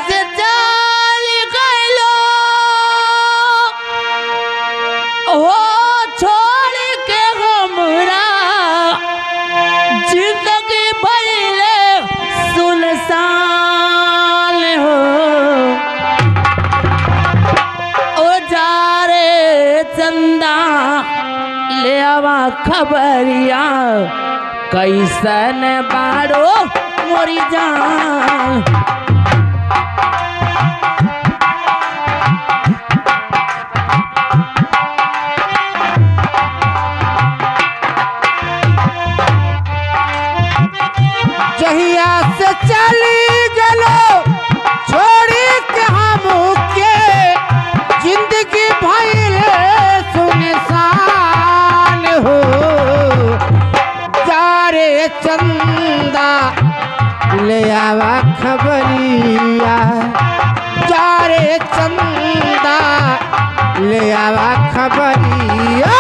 से चल गइलो हो छोड़ के हमरा जिंदगी भइले सुनसान हो ओ जा रे चंदा ले आवा खबरिया कैसन बाड़ो मोरी जान जहिया से चली गलो छोड़ी के हमके जिंदगी भइल सुनसान हो जा रे चंदा ले आवा खबरिया जा रे चंदा ले आवा खबरिया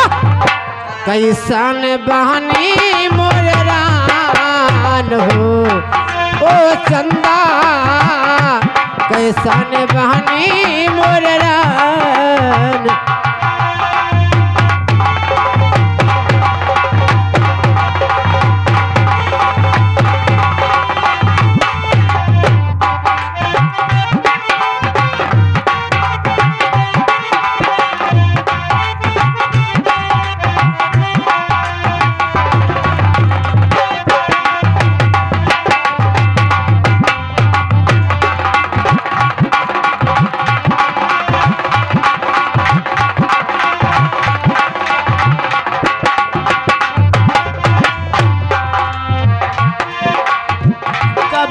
कैसन बहनी मोर रान हो ओ चंदा कैसन बहनी मोर रान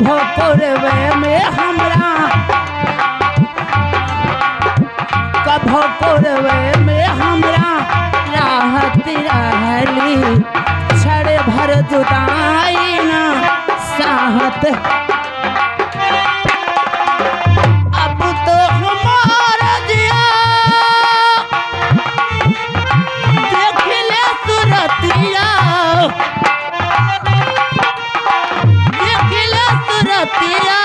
भोरवे में हमरा कभो कोरवे में हमरा राहत रहली छड़े भर जुदाई ना साहत अब तो हमारा जिया देख ले सुरतिया रतिया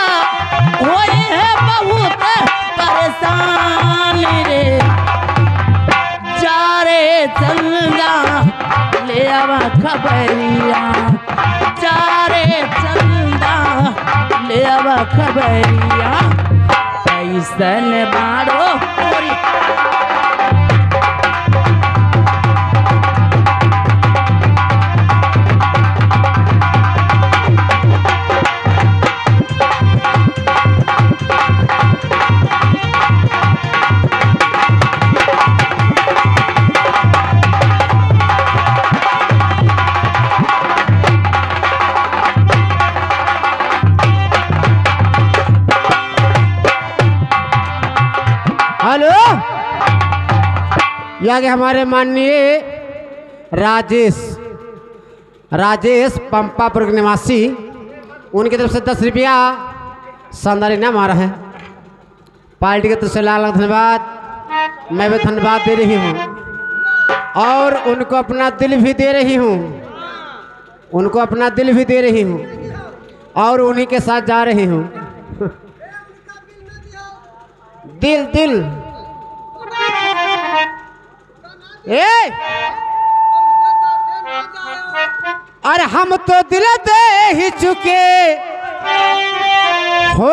होए है बहुत परेशान रे जा रे चंदा ले आवा खबरिया जा रे चंदा ले आवा खबरिया कैसन बाड़ो मोरी हेलो ये आगे हमारे माननीय राजेश पंपापुर के निवासी उनकी तरफ से 10 रुपया शानदार इनाम आ रहा है। पार्टी की तरफ से लाख लाख धन्यवाद। मैं भी धन्यवाद दे रही हूँ और उनको अपना दिल भी दे रही हूँ उनको अपना दिल भी दे रही हूँ और उन्हीं के साथ जा रही हूँ। दिल दिल ए अरे हम तो दिल दे ही चुके हो